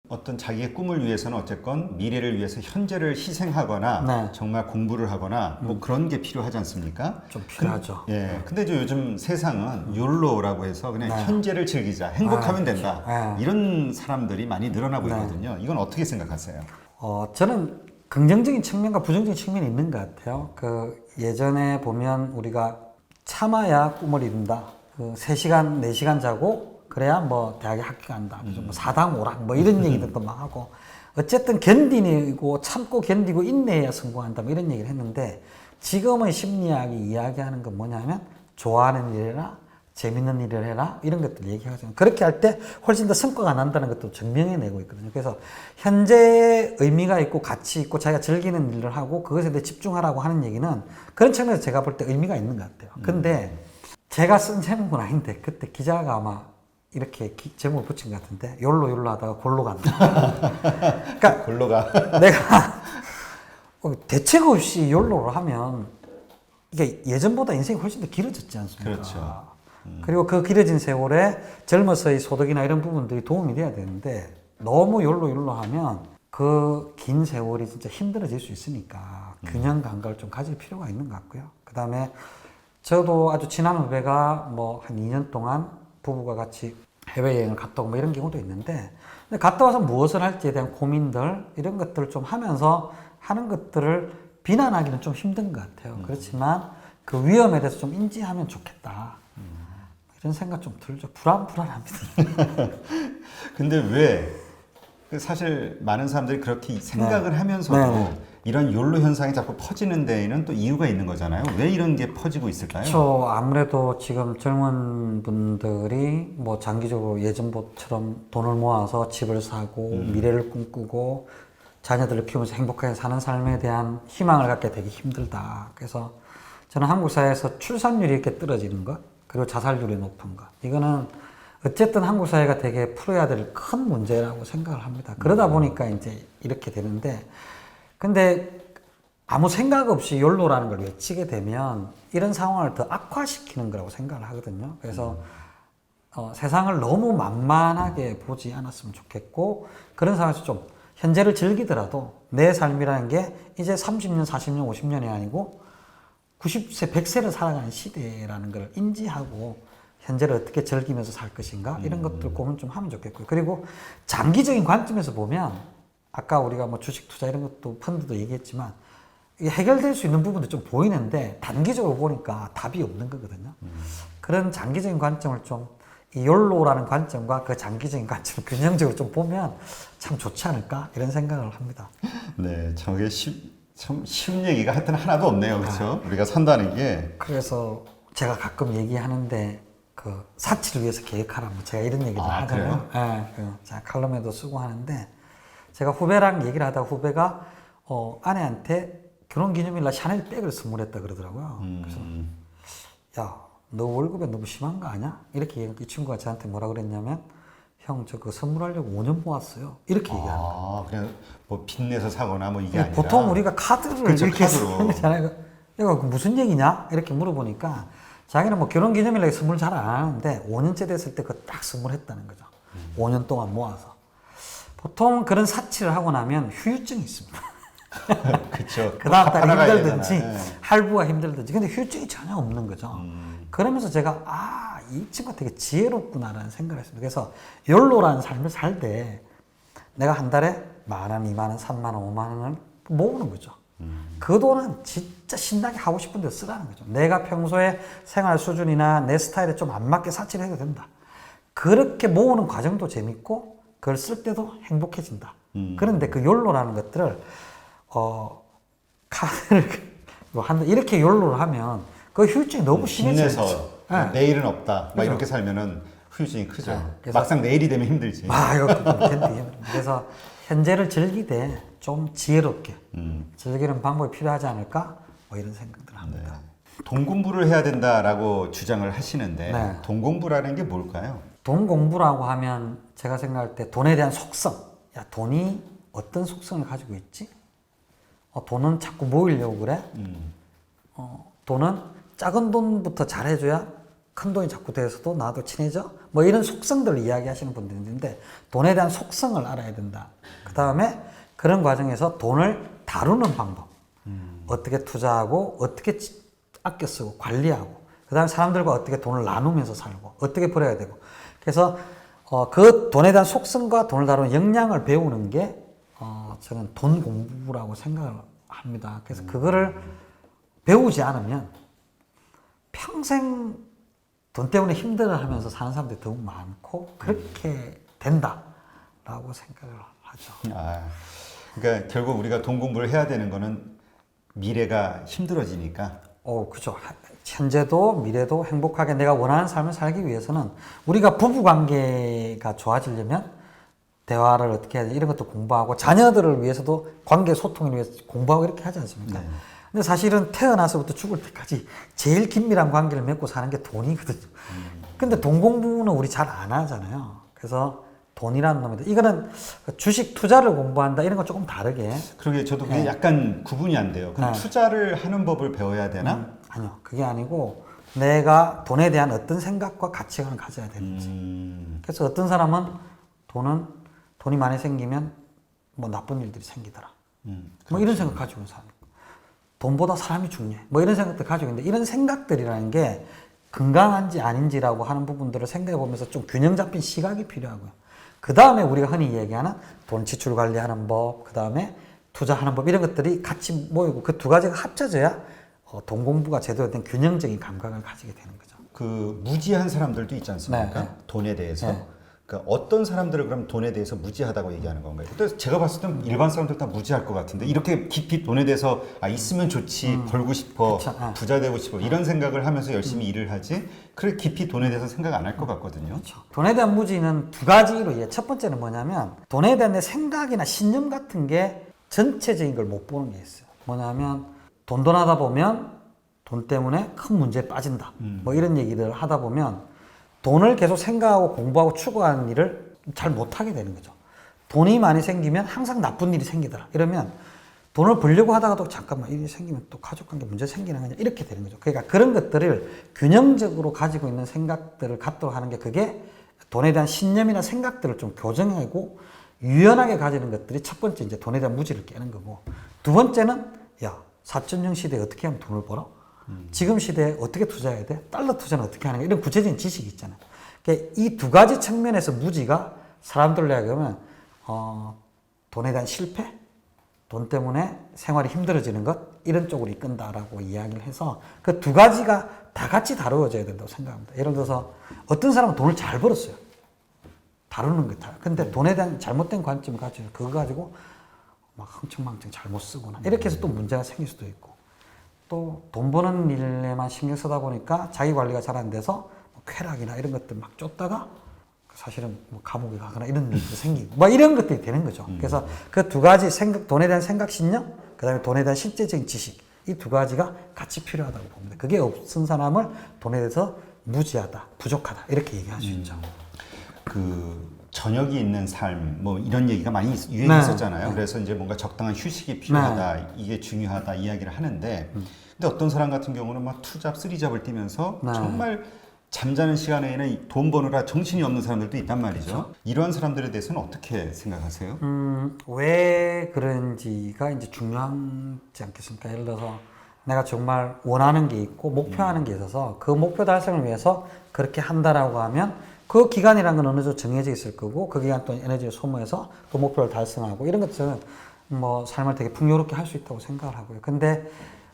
어떤 자기의 꿈을 위해서는 어쨌건 미래를 위해서 현재를 희생하거나 네. 정말 공부를 하거나 뭐 그런 게 필요하지 않습니까? 좀 필요하죠. 예. 근데 이제 요즘 세상은 욜로라고 해서 그냥 네. 현재를 즐기자, 행복하면 된다. 네. 이런 사람들이 많이 늘어나고 있거든요. 이건 어떻게 생각하세요? 저는 긍정적인 측면과 부정적인 측면이 있는 것 같아요. 그 예전에 보면 우리가 참아야 꿈을 이룬다. 그 3시간, 4시간 자고 그래야 뭐 대학에 학교 간다. 뭐 사당 오락 뭐 이런 얘기들도 막 하고 어쨌든 견디고 참고 견디고 인내해야 성공한다. 뭐 이런 얘기를 했는데 지금의 심리학이 이야기하는 건 뭐냐면 좋아하는 일이라 재밌는 일을 해라 이런 것들 얘기하잖아요. 그렇게 할 때 훨씬 더 성과가 난다는 것도 증명해내고 있거든요. 그래서 현재 의미가 있고 가치 있고 자기가 즐기는 일을 하고 그것에 대해 집중하라고 하는 얘기는 그런 측면에서 제가 볼 때 의미가 있는 것 같아요. 근데 제가 쓴 제목은 아닌데 그때 기자가 아마 이렇게 제목을 붙인 것 같은데 욜로 하다가 골로 간다. 그러니까 골로가. 내가 대책 없이 욜로를 하면 이게 예전보다 인생이 훨씬 더 길어졌지 않습니까? 그렇죠. 그리고 그 길어진 세월에 젊어서의 소득이나 이런 부분들이 도움이 돼야 되는데 너무 욜로 하면 그 긴 세월이 진짜 힘들어질 수 있으니까 균형 감각을 좀 가질 필요가 있는 것 같고요. 그 다음에 저도 아주 친한 후배가 뭐 한 2년 동안 부부가 같이 해외여행을 갔다 오고 뭐 이런 경우도 있는데 근데 갔다 와서 무엇을 할지에 대한 고민들 이런 것들을 좀 하면서 하는 것들을 비난하기는 좀 힘든 것 같아요. 그렇지만 그 위험에 대해서 좀 인지하면 좋겠다. 이런 생각 좀 들죠. 불안합니다. 근데 왜? 사실 많은 사람들이 그렇게 생각을 하면서도 네. 이런 욜로 현상이 자꾸 퍼지는 데에는 또 이유가 있는 거잖아요. 왜 이런 게 퍼지고 있을까요? 그렇죠. 아무래도 지금 젊은 분들이 뭐 장기적으로 예전처럼 돈을 모아서 집을 사고 미래를 꿈꾸고 자녀들을 키우면서 행복하게 사는 삶에 대한 희망을 갖게 되기 힘들다. 그래서 저는 한국 사회에서 출산율이 이렇게 떨어지는 것, 그리고 자살률이 높은 것. 이거는 어쨌든 한국 사회가 되게 풀어야 될 큰 문제라고 생각을 합니다. 그러다 보니까 이제 이렇게 되는데, 근데 아무 생각 없이 욜로라는 걸 외치게 되면 이런 상황을 더 악화시키는 거라고 생각을 하거든요. 그래서 세상을 너무 만만하게 보지 않았으면 좋겠고, 그런 상황에서 좀 현재를 즐기더라도 내 삶이라는 게 이제 30년, 40년, 50년이 아니고 90세, 100세를 살아가는 시대라는 걸 인지하고 현재를 어떻게 즐기면서 살 것인가 이런 것들 고민 좀 하면 좋겠고요. 그리고 장기적인 관점에서 보면 아까 우리가 뭐 주식 투자 이런 것도 펀드도 얘기했지만 이게 해결될 수 있는 부분도 좀 보이는데 단기적으로 보니까 답이 없는 거거든요. 그런 장기적인 관점을 좀 이 욜로라는 관점과 그 장기적인 관점을 균형적으로 좀 보면 참 좋지 않을까 이런 생각을 합니다. 네, 저게 참 쉬운 얘기가 하여튼 하나도 없네요. 그렇죠? 우리가 산다는 게. 그래서 제가 가끔 얘기하는데 그 사치를 위해서 계획하라 뭐 제가 이런 얘기를 하잖아요. 네, 제가 칼럼에도 쓰고 하는데 제가 후배랑 얘기를 하다가 후배가 아내한테 결혼기념일 날 샤넬 백을 선물했다 그러더라고요. 그래서 야, 너 월급에 너무 심한 거 아니야? 이렇게 이 친구가 저한테 뭐라 그랬냐면 형, 저 그 선물하려고 5년 모았어요. 이렇게 얘기하는 거예요. 그냥 뭐 빚내서 사거나 뭐 이게 아니라. 보통 우리가 카드를 그렇죠, 이렇게 카드로. 쓰는 거잖아요. 이거 무슨 얘기냐? 이렇게 물어보니까 자기는 뭐 결혼기념일에 선물 잘 안 하는데 5년째 됐을 때 그 딱 선물했다는 거죠. 5년 동안 모아서. 보통 그런 사치를 하고 나면 후유증이 있습니다. 그렇죠. 그 다음 달에 살아가야 힘들든지 되잖아요. 네. 할부가 힘들든지 근데 후유증이 전혀 없는 거죠. 그러면서 제가 이 친구가 되게 지혜롭구나라는 생각을 했습니다. 그래서 욜로라는 삶을 살 때 내가 한 달에 10,000원, 20,000원, 30,000원, 50,000원을 모으는 거죠. 그 돈은 진짜 신나게 하고 싶은 데 쓰라는 거죠. 내가 평소에 생활 수준이나 내 스타일에 좀 안 맞게 사치를 해도 된다. 그렇게 모으는 과정도 재밌고 그걸 쓸 때도 행복해진다. 그런데 그 욜로라는 것들을 카드를 뭐 한다 이렇게 욜로를 하면 그 후유증이 너무 심해져요. 빚내서 네. 내일은 없다. 막 그죠. 이렇게 살면은 후유증이 크죠. 그래서- 막상 내일이 되면 힘들지. 이거 그래서 현재를 즐기되 좀 지혜롭게 즐기는 방법이 필요하지 않을까? 뭐 이런 생각들을 합니다. 돈 공부를 해야 된다라고 주장을 하시는데 네. 돈 공부라는 게 뭘까요? 돈 공부라고 하면 제가 생각할 때 돈에 대한 속성. 야, 돈이 어떤 속성을 가지고 있지? 돈은 자꾸 모이려고 그래? 돈은 작은 돈부터 잘해줘야 큰 돈이 자꾸 돼서도 나도 친해져? 뭐 이런 속성들을 이야기하시는 분들이 있는데 돈에 대한 속성을 알아야 된다. 그 다음에 그런 과정에서 돈을 다루는 방법. 어떻게 투자하고 어떻게 아껴 쓰고 관리하고 그 다음에 사람들과 어떻게 돈을 나누면서 살고 어떻게 벌어야 되고 그래서 그 돈에 대한 속성과 돈을 다루는 역량을 배우는 게 저는 돈 공부라고 생각을 합니다. 그래서 그거를 배우지 않으면 평생 돈 때문에 힘들어하면서 사는 사람들이 더욱 많고 그렇게 된다라고 생각을 하죠. 아, 그러니까 결국 우리가 돈 공부를 해야 되는 거는 미래가 힘들어지니까. 그죠. 현재도 미래도 행복하게 내가 원하는 삶을 살기 위해서는 우리가 부부 관계가 좋아지려면 대화를 어떻게 해야 돼 이런 것도 공부하고 자녀들을 위해서도 관계 소통을 위해서 공부하고 이렇게 하지 않습니까? 네. 근데 사실은 태어나서부터 죽을 때까지 제일 긴밀한 관계를 맺고 사는 게 돈이거든요. 근데 돈 공부는 우리 잘 안 하잖아요. 그래서 돈이라는 놈이다. 이거는 주식 투자를 공부한다 이런 건 조금 다르게. 그러게 저도 그게 약간 구분이 안 돼요. 그럼 투자를 하는 법을 배워야 되나? 아니요. 그게 아니고 내가 돈에 대한 어떤 생각과 가치관을 가져야 되는 거지. 그래서 어떤 사람은 돈이 많이 생기면 뭐 나쁜 일들이 생기더라. 뭐 이런 생각 가지고 있는 사람. 돈보다 사람이 중요해. 뭐 이런 생각들 가지고 있는데 이런 생각들이라는 게 건강한지 아닌지라고 하는 부분들을 생각해 보면서 좀 균형 잡힌 시각이 필요하고요. 그 다음에 우리가 흔히 얘기하는 돈 지출 관리하는 법, 그 다음에 투자하는 법 이런 것들이 같이 모이고 그 두 가지가 합쳐져야 돈 공부가 제대로 된 균형적인 감각을 가지게 되는 거죠. 그 무지한 사람들도 있지 않습니까? 네. 돈에 대해서. 네. 그러니까 어떤 사람들을 그럼 돈에 대해서 무지하다고 얘기하는 건가요? 근데 제가 봤을 땐 일반 사람들 다 무지할 것 같은데 이렇게 깊이 돈에 대해서 있으면 좋지, 벌고 싶어, 그쵸. 부자 되고 싶어 이런 생각을 하면서 열심히 일을 하지 그렇게 깊이 돈에 대해서 생각 안 할 것 같거든요. 그렇죠. 돈에 대한 무지는 두 가지로 이해. 첫 번째는 뭐냐면 돈에 대한 내 생각이나 신념 같은 게 전체적인 걸 못 보는 게 있어요. 뭐냐면 돈돈하다 보면 돈 때문에 큰 문제에 빠진다. 뭐 이런 얘기를 하다 보면 돈을 계속 생각하고 공부하고 추구하는 일을 잘 못하게 되는 거죠. 돈이 많이 생기면 항상 나쁜 일이 생기더라. 이러면 돈을 벌려고 하다가도 잠깐만 일이 생기면 또 가족관계 문제 생기는 거냐 이렇게 되는 거죠. 그러니까 그런 것들을 균형적으로 가지고 있는 생각들을 갖도록 하는 게 그게 돈에 대한 신념이나 생각들을 좀 교정하고 유연하게 가지는 것들이 첫 번째 이제 돈에 대한 무지를 깨는 거고 두 번째는 4.0 시대에 어떻게 하면 돈을 벌어? 지금 시대에 어떻게 투자해야 돼? 달러 투자는 어떻게 하는 거? 이런 구체적인 지식이 있잖아요. 그러니까 이 두 가지 측면에서 무지가 사람들로 하여금 돈에 대한 실패, 돈 때문에 생활이 힘들어지는 것 이런 쪽으로 이끈다라고 이야기를 해서 그 두 가지가 다 같이 다루어져야 된다고 생각합니다. 예를 들어서 어떤 사람은 돈을 잘 벌었어요. 다루는 게 다. 근데 돈에 대한 잘못된 관점을 가지고 그거 가지고 막 흥청망청 잘못 쓰거나 이렇게 해서 또 문제가 생길 수도 있고 또 돈 버는 일에만 신경 쓰다 보니까 자기 관리가 잘 안 돼서 뭐 쾌락이나 이런 것들 막 쫓다가 사실은 뭐 감옥에 가거나 이런 일도 생기고 뭐 이런 것들이 되는 거죠. 그래서 그 두 가지 돈에 대한 생각 신념, 그다음에 돈에 대한 실제적인 지식 이 두 가지가 같이 필요하다고 봅니다. 그게 없은 사람을 돈에 대해서 무지하다, 부족하다 이렇게 얘기할 수 있죠. 그 저녁이 있는 삶 뭐 이런 얘기가 많이 유행했었잖아요. 네. 그래서 이제 뭔가 적당한 휴식이 필요하다, 이게 중요하다 이야기를 하는데, 근데 어떤 사람 같은 경우는 막 투잡, 쓰리잡을 뛰면서 정말 잠자는 시간에는 돈 버느라 정신이 없는 사람들도 있단 말이죠. 그렇죠? 이러한 사람들에 대해서는 어떻게 생각하세요? 왜 그런지가 이제 중요하지 않겠습니까? 예를 들어서 내가 정말 원하는 게 있고 목표하는 게 있어서 그 목표 달성을 위해서 그렇게 한다라고 하면 그 기간이라는 건 어느 정도 정해져 있을 거고 그 기간 동안 에너지를 소모해서 그 목표를 달성하고 이런 것들은 뭐 삶을 되게 풍요롭게 할 수 있다고 생각을 하고요. 근데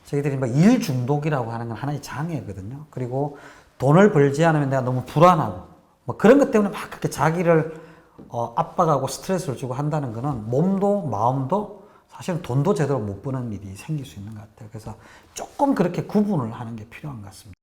저희들이 뭐 일 중독이라고 하는 건 하나의 장애거든요. 그리고 돈을 벌지 않으면 내가 너무 불안하고 뭐 그런 것 때문에 막 그렇게 자기를 압박하고 스트레스를 주고 한다는 거는 몸도 마음도 사실은 돈도 제대로 못 버는 일이 생길 수 있는 것 같아요. 그래서 조금 그렇게 구분을 하는 게 필요한 것 같습니다.